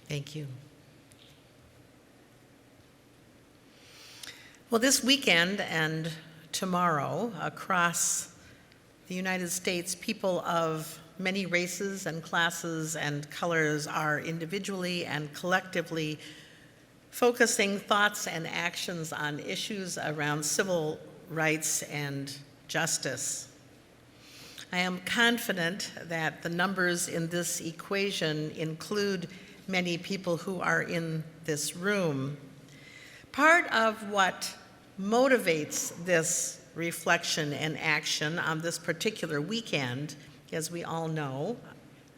Thank you. Well, this weekend and tomorrow, across the United States, people of many races and classes and colors are individually and collectively focusing thoughts and actions on issues around civil rights and justice. I am confident that the numbers in this equation include many people who are in this room. Part of what motivates this reflection and action on this particular weekend, as we all know,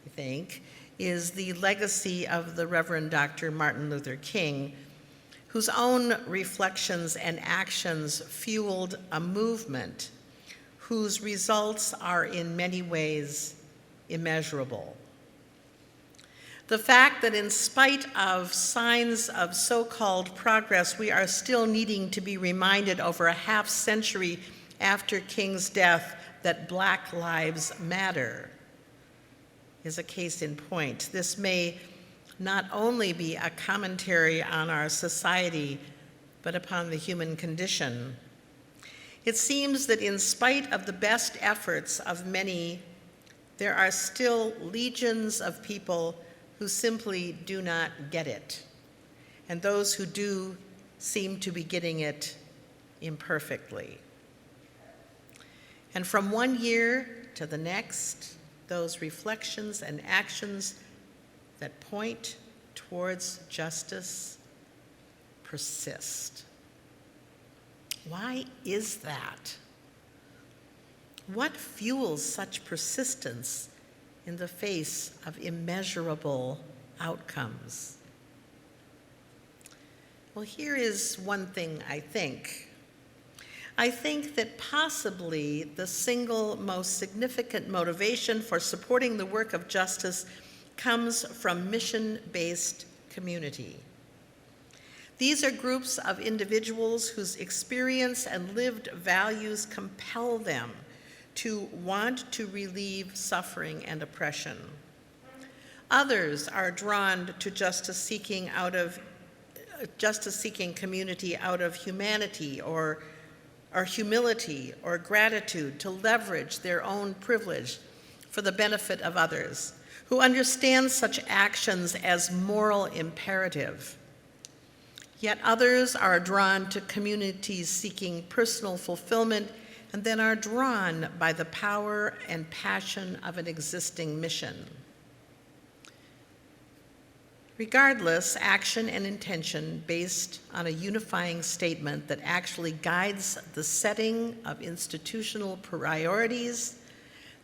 I think, is the legacy of the Reverend Dr. Martin Luther King, whose own reflections and actions fueled a movement whose results are in many ways immeasurable. The fact that in spite of signs of so-called progress, we are still needing to be reminded over a half century after King's death that Black lives matter is a case in point. This may not only be a commentary on our society, but upon the human condition. It seems that in spite of the best efforts of many, there are still legions of people who simply do not get it. And those who do seem to be getting it imperfectly. And from one year to the next, those reflections and actions that point towards justice persist. Why is that? What fuels such persistence in the face of immeasurable outcomes? Well, here is one thing I think. I think that possibly the single most significant motivation for supporting the work of justice comes from mission-based community. These are groups of individuals whose experience and lived values compel them to want to relieve suffering and oppression. Others are drawn to justice-seeking community out of humanity or humility or gratitude to leverage their own privilege for the benefit of others, who understand such actions as moral imperative. Yet others are drawn to communities seeking personal fulfillment and then are drawn by the power and passion of an existing mission. Regardless, action and intention based on a unifying statement that actually guides the setting of institutional priorities,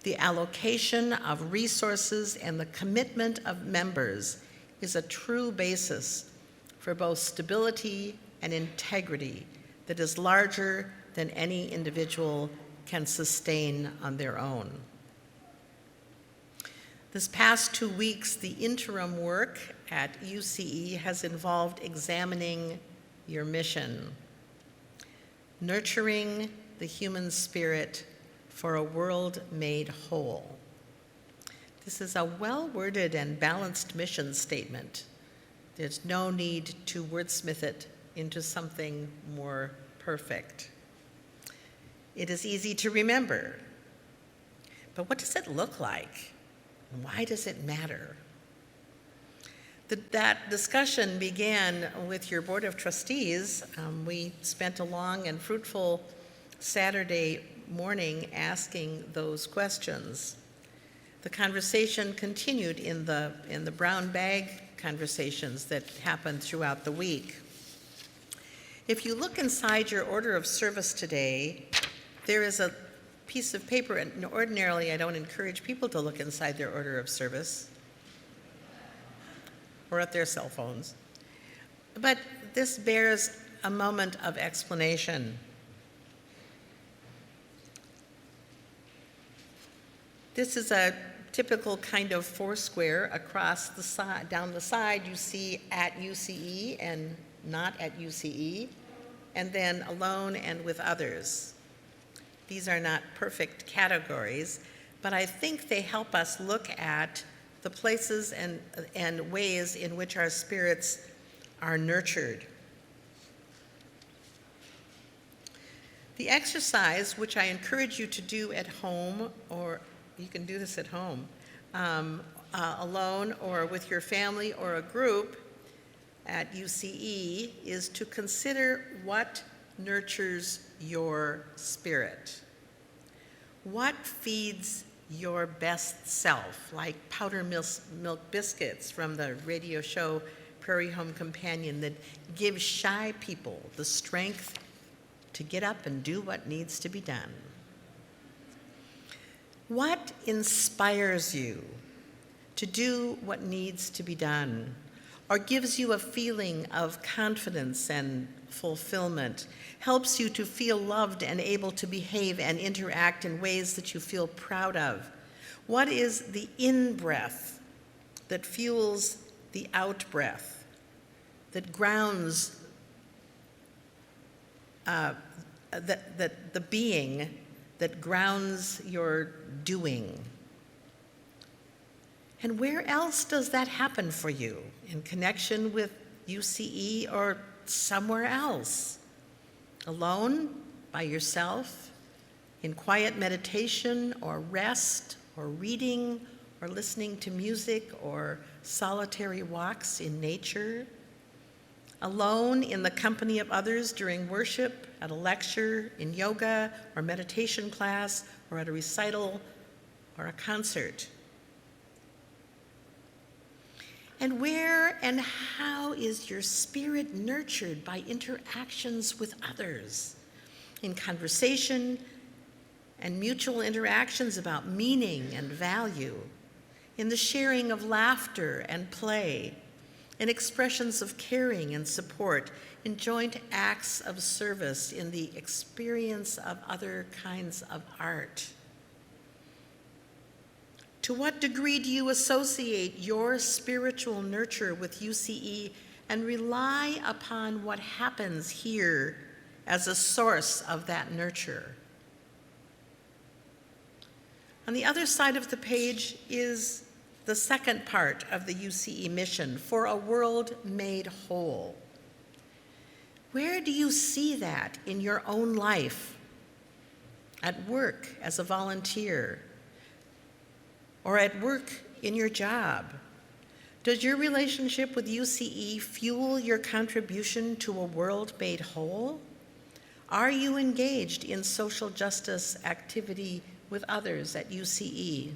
the allocation of resources, and the commitment of members is a true basis for both stability and integrity that is larger than any individual can sustain on their own. This past 2 weeks, the interim work at UCE has involved examining your mission, nurturing the human spirit for a world made whole. This is a well-worded and balanced mission statement. There's no need to wordsmith it into something more perfect. It is easy to remember, but what does it look like? And why does it matter? That discussion began with your Board of Trustees. We spent a long and fruitful Saturday morning asking those questions. The conversation continued in the brown bag conversations that happened throughout the week. If you look inside your order of service today, there is a piece of paper, and ordinarily I don't encourage people to look inside their order of service or at their cell phones, but this bears a moment of explanation. This is a typical kind of foursquare across the side. Down the side you see at UCE and not at UCE, and then alone and with others. These are not perfect categories, but I think they help us look at the places and ways in which our spirits are nurtured. The exercise, which I encourage you to do at home, or you can do this at home, alone or with your family or a group at UCE, is to consider what nurtures your spirit. What feeds your best self, like powder milk biscuits from the radio show Prairie Home Companion, that give shy people the strength to get up and do what needs to be done? What inspires you to do what needs to be done, or gives you a feeling of confidence and fulfillment, helps you to feel loved and able to behave and interact in ways that you feel proud of? What is the in-breath that fuels the out-breath, that grounds the being that grounds your doing? And where else does that happen for you? In connection with UCE or somewhere else? Alone, by yourself, in quiet meditation or rest or reading or listening to music or solitary walks in nature? Alone in the company of others during worship, at a lecture, in yoga or meditation class, or at a recital or a concert? And where and how is your spirit nurtured by interactions with others, in conversation and mutual interactions about meaning and value, in the sharing of laughter and play, in expressions of caring and support, in joint acts of service, in the experience of other kinds of art? To what degree do you associate your spiritual nurture with UCE and rely upon what happens here as a source of that nurture? On the other side of the page is the second part of the UCE mission, for a world made whole. Where do you see that in your own life? At work as a volunteer, or at work in your job? Does your relationship with UCE fuel your contribution to a world made whole? Are you engaged in social justice activity with others at UCE?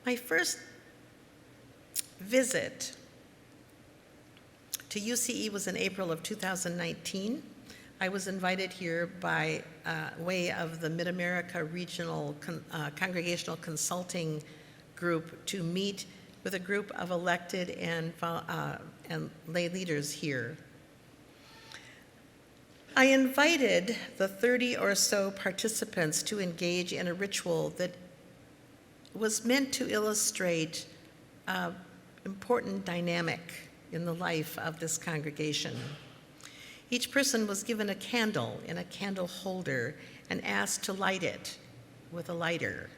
My first visit to UCE was in April of 2019. I was invited here by way of the Mid-America Regional Congregational Consulting Group to meet with a group of elected and lay leaders here. I invited the 30 or so participants to engage in a ritual that was meant to illustrate an important dynamic in the life of this congregation. Each person was given a candle in a candle holder and asked to light it with a lighter.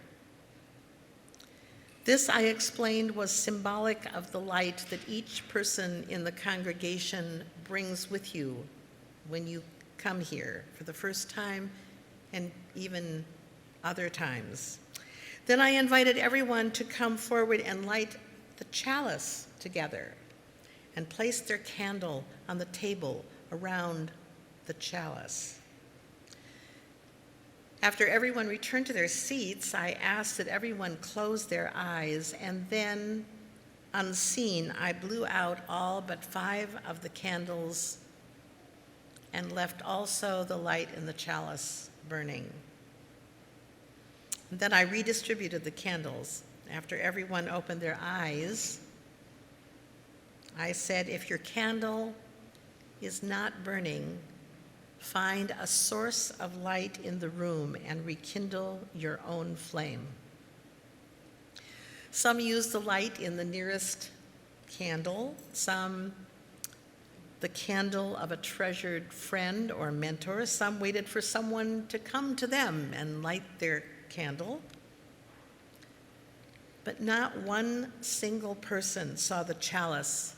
This, I explained, was symbolic of the light that each person in the congregation brings with you when you come here for the first time and even other times. Then I invited everyone to come forward and light the chalice together and place their candle on the table around the chalice. After everyone returned to their seats, I asked that everyone close their eyes, and then, unseen, I blew out all but 5 of the candles and left also the light in the chalice burning. And then I redistributed the candles. After everyone opened their eyes, I said, if your candle is not burning, find a source of light in the room and rekindle your own flame. Some used the light in the nearest candle, some the candle of a treasured friend or mentor, some waited for someone to come to them and light their candle. but not one single person saw the chalice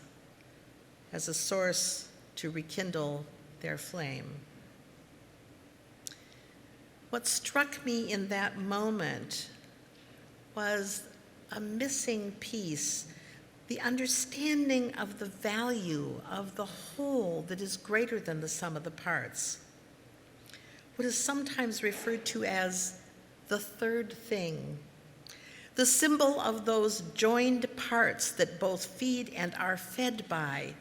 as a source to rekindle their flame. What struck me in that moment was a missing piece, the understanding of the value of the whole that is greater than the sum of the parts. What is sometimes referred to as the third thing, the symbol of those joined parts that both feed and are fed by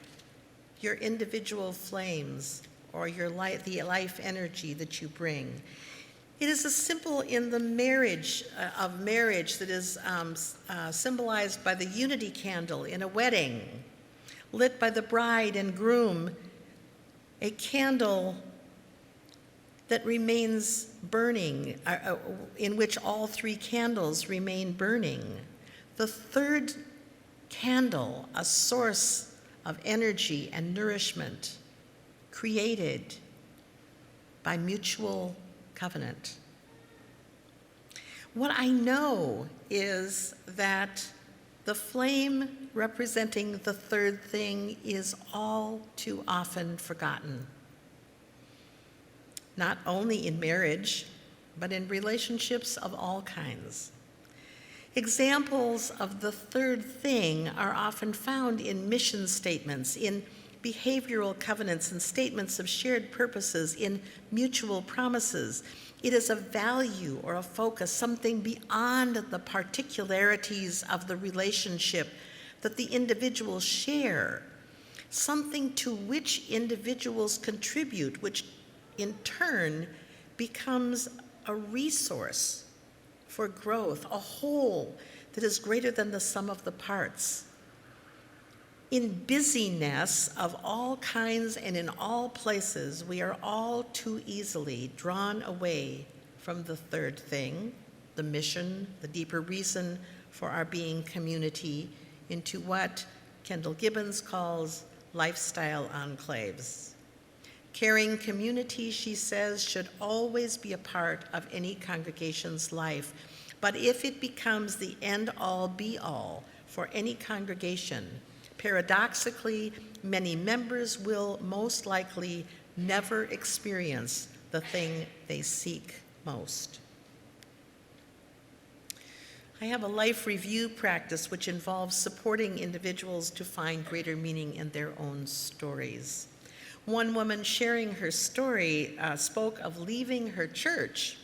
your individual flames or the life energy that you bring. It is a symbol in the marriage that is symbolized by the unity candle in a wedding, lit by the bride and groom, a candle that remains burning, in which all three candles remain burning. The third candle, a source of energy and nourishment, created by mutual covenant. What I know is that the flame representing the third thing is all too often forgotten, not only in marriage, but in relationships of all kinds. Examples of the third thing are often found in mission statements, in behavioral covenants and statements of shared purposes, in mutual promises. It is a value or a focus, something beyond the particularities of the relationship that the individuals share, something to which individuals contribute, which in turn becomes a resource for growth, a whole that is greater than the sum of the parts. In busyness of all kinds and in all places, we are all too easily drawn away from the third thing, the mission, the deeper reason for our being community, into what Kendall Gibbons calls lifestyle enclaves. Caring community, she says, should always be a part of any congregation's life. But if it becomes the end-all, be-all for any congregation, paradoxically, many members will most likely never experience the thing they seek most. I have a life review practice which involves supporting individuals to find greater meaning in their own stories. One woman sharing her story spoke of leaving her church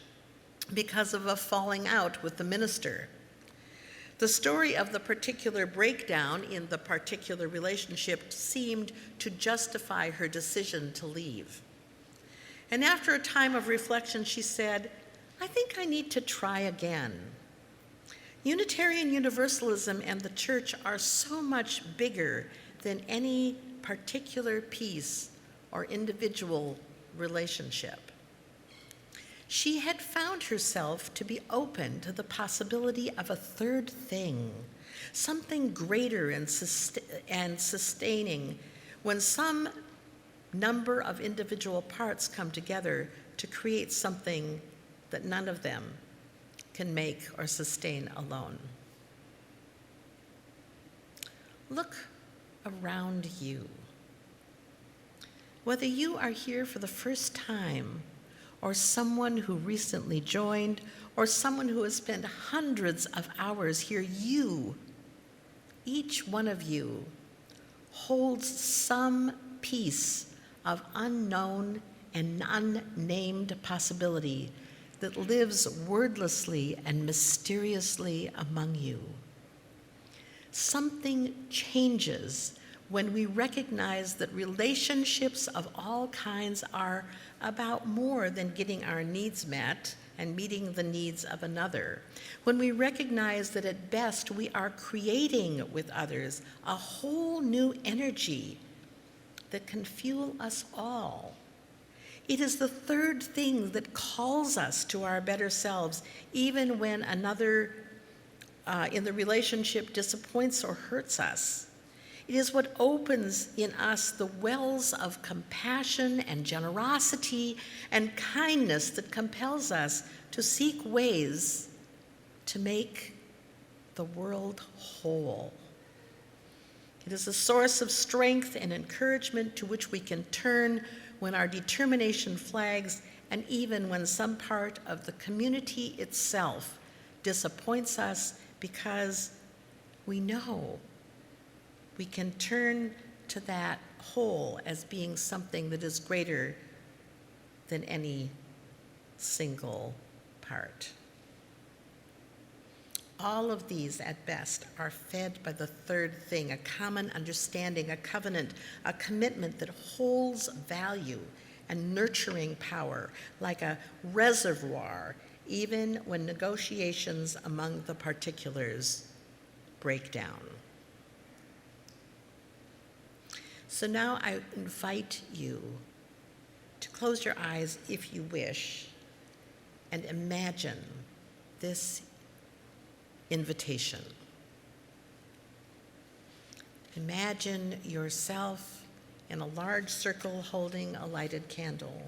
because of a falling out with the minister. The story of the particular breakdown in the particular relationship seemed to justify her decision to leave. And after a time of reflection, she said, "I think I need to try again." Unitarian Universalism and the church are so much bigger than any particular piece or individual relationship. She had found herself to be open to the possibility of a third thing, something greater and sustaining, when some number of individual parts come together to create something that none of them can make or sustain alone. Look around you. Whether you are here for the first time, or someone who recently joined, or someone who has spent hundreds of hours here, each one of you, holds some piece of unknown and unnamed possibility that lives wordlessly and mysteriously among you. Something changes when we recognize that relationships of all kinds are about more than getting our needs met and meeting the needs of another. When we recognize that at best we are creating with others a whole new energy that can fuel us all. It is the third thing that calls us to our better selves, even when another in the relationship disappoints or hurts us. It is what opens in us the wells of compassion and generosity and kindness that compels us to seek ways to make the world whole. It is a source of strength and encouragement to which we can turn when our determination flags and even when some part of the community itself disappoints us, because we know we can turn to that whole as being something that is greater than any single part. All of these, at best, are fed by the third thing, a common understanding, a covenant, a commitment that holds value and nurturing power like a reservoir, even when negotiations among the particulars break down. So now I invite you to close your eyes if you wish and imagine this invitation. Imagine yourself in a large circle holding a lighted candle.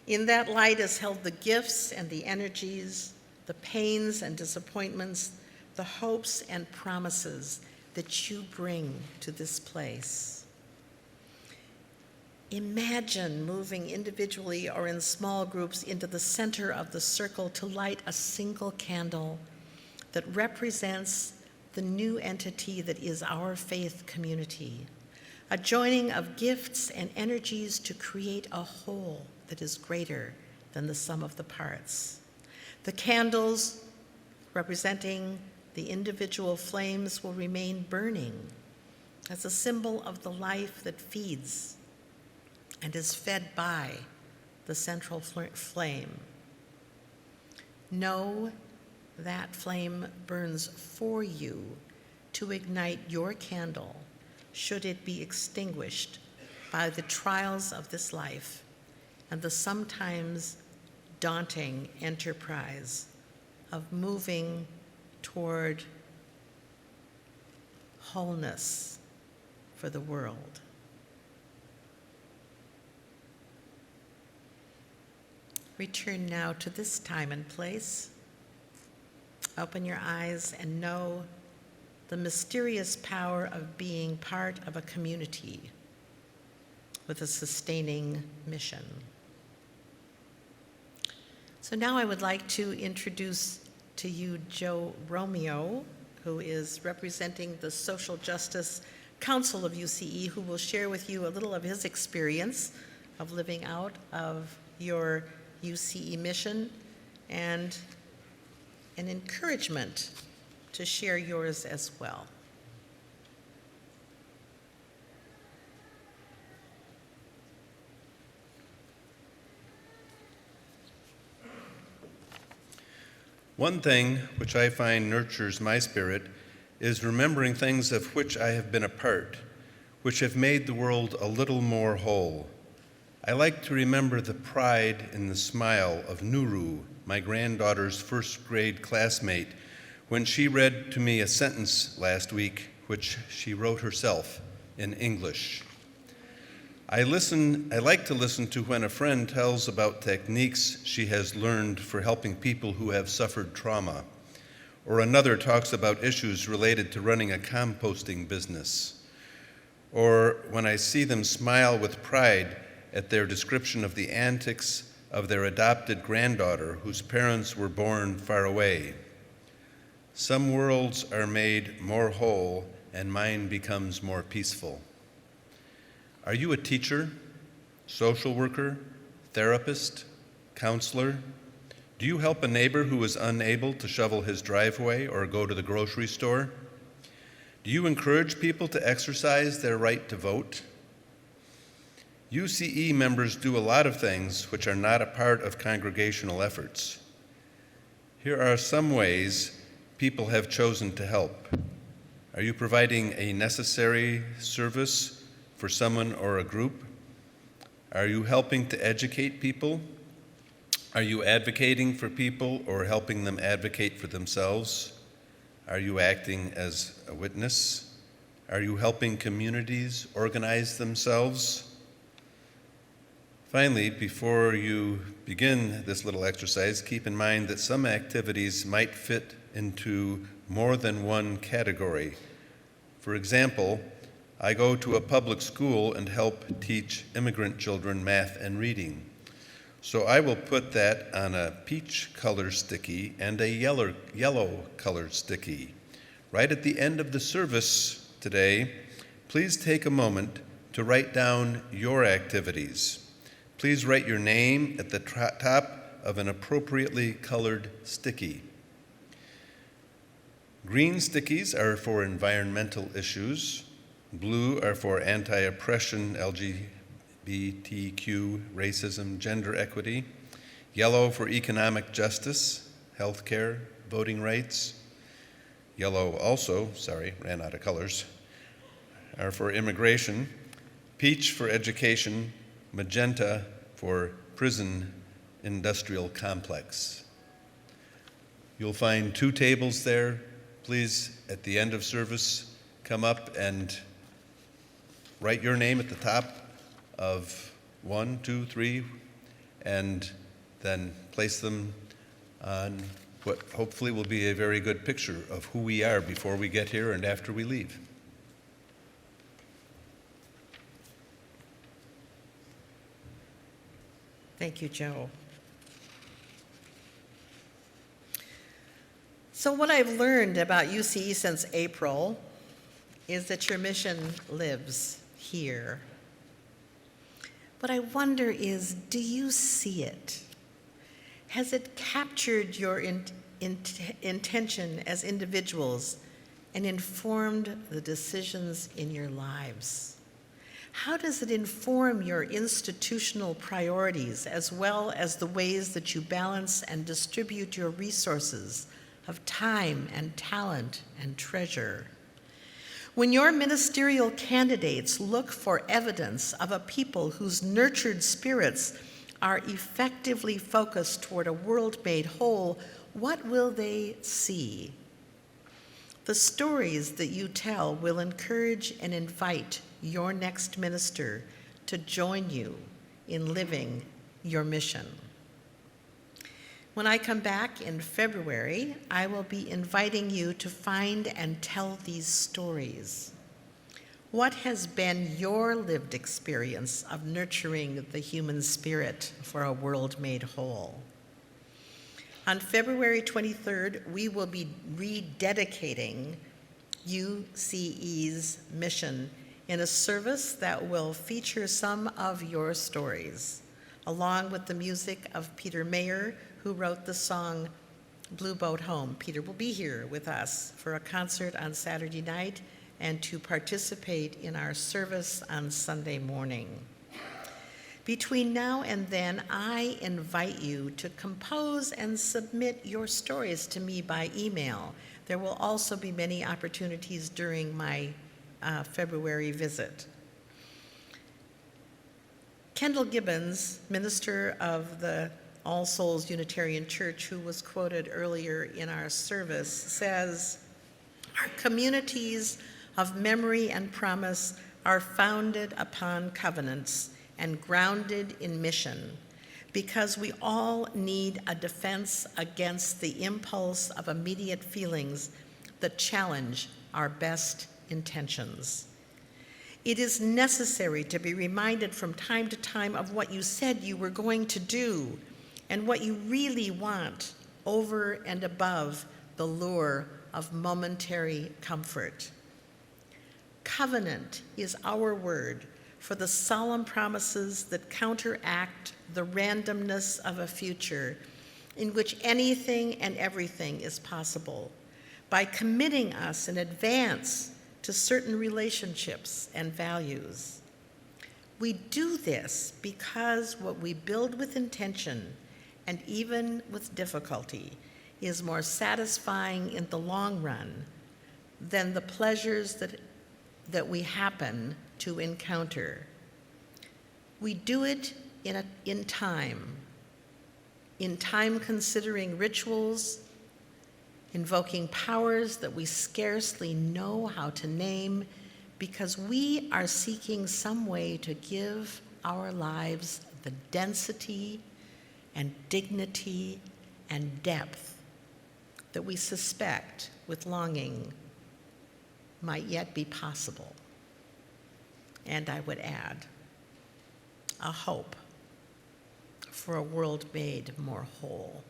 In that light is held the gifts and the energies, the pains and disappointments, the hopes and promises that you bring to this place. Imagine moving individually or in small groups into the center of the circle to light a single candle that represents the new entity that is our faith community, a joining of gifts and energies to create a whole that is greater than the sum of the parts. The candles representing the individual flames will remain burning as a symbol of the life that feeds and is fed by the central flame. Know that flame burns for you to ignite your candle should it be extinguished by the trials of this life and the sometimes daunting enterprise of moving toward wholeness for the world. Return now to this time and place. Open your eyes and know the mysterious power of being part of a community with a sustaining mission. So now I would like to introduce to you Joe Romeo, who is representing the Social Justice Council of UCE, who will share with you a little of his experience of living out of your UCE mission and an encouragement to share yours as well. One thing which I find nurtures my spirit is remembering things of which I have been a part, which have made the world a little more whole. I like to remember the pride in the smile of Nuru, my granddaughter's first grade classmate, when she read to me a sentence last week which she wrote herself in English. I like to listen to when a friend tells about techniques she has learned for helping people who have suffered trauma, or another talks about issues related to running a composting business, or when I see them smile with pride at their description of the antics of their adopted granddaughter whose parents were born far away. Some worlds are made more whole and mine becomes more peaceful. Are you a teacher, social worker, therapist, counselor? Do you help a neighbor who is unable to shovel his driveway or go to the grocery store? Do you encourage people to exercise their right to vote? UCE members do a lot of things which are not a part of congregational efforts. Here are some ways people have chosen to help. Are you providing a necessary service for someone or a group? Are you helping to educate people? Are you advocating for people or helping them advocate for themselves? Are you acting as a witness? Are you helping communities organize themselves? Finally, before you begin this little exercise, keep in mind that some activities might fit into more than one category. For example, I go to a public school and help teach immigrant children math and reading. So I will put that on a peach color sticky and a yellow color sticky. Right at the end of the service today, please take a moment to write down your activities. Please write your name at the top of an appropriately colored sticky. Green stickies are for environmental issues. Blue are for anti-oppression, LGBTQ, racism, gender equity. Yellow for economic justice, healthcare, voting rights. Yellow also, ran out of colors, are for immigration. Peach for education. Magenta for prison industrial complex. You'll find 2 tables there. Please, at the end of service, come up and write your name at the top of 1, 2, 3, and then place them on what hopefully will be a very good picture of who we are before we get here and after we leave. Thank you, Joe. So what I've learned about UCE since April is that your mission lives here. What I wonder is, do you see it? Has it captured your intention as individuals and informed the decisions in your lives? How does it inform your institutional priorities as well as the ways that you balance and distribute your resources of time and talent and treasure? When your ministerial candidates look for evidence of a people whose nurtured spirits are effectively focused toward a world made whole, what will they see? The stories that you tell will encourage and invite your next minister to join you in living your mission. When I come back in February, I will be inviting you to find and tell these stories. What has been your lived experience of nurturing the human spirit for a world made whole? On February 23rd, we will be rededicating UCE's mission in a service that will feature some of your stories, along with the music of Peter Mayer, who wrote the song Blue Boat Home. Peter will be here with us for a concert on Saturday night and to participate in our service on Sunday morning. Between now and then, I invite you to compose and submit your stories to me by email. There will also be many opportunities during my February visit. Kendall Gibbons, minister of the All Souls Unitarian Church, who was quoted earlier in our service, says, "Our communities of memory and promise are founded upon covenants and grounded in mission, because we all need a defense against the impulse of immediate feelings that challenge our best intentions. It is necessary to be reminded from time to time of what you said you were going to do and what you really want over and above the lure of momentary comfort. Covenant is our word for the solemn promises that counteract the randomness of a future in which anything and everything is possible, by committing us in advance to certain relationships and values. We do this because what we build with intention and even with difficulty is more satisfying in the long run than the pleasures that we happen to encounter. We do it in time considering rituals, invoking powers that we scarcely know how to name, because we are seeking some way to give our lives the density and dignity and depth that we suspect with longing might yet be possible. And I would add, a hope for a world made more whole.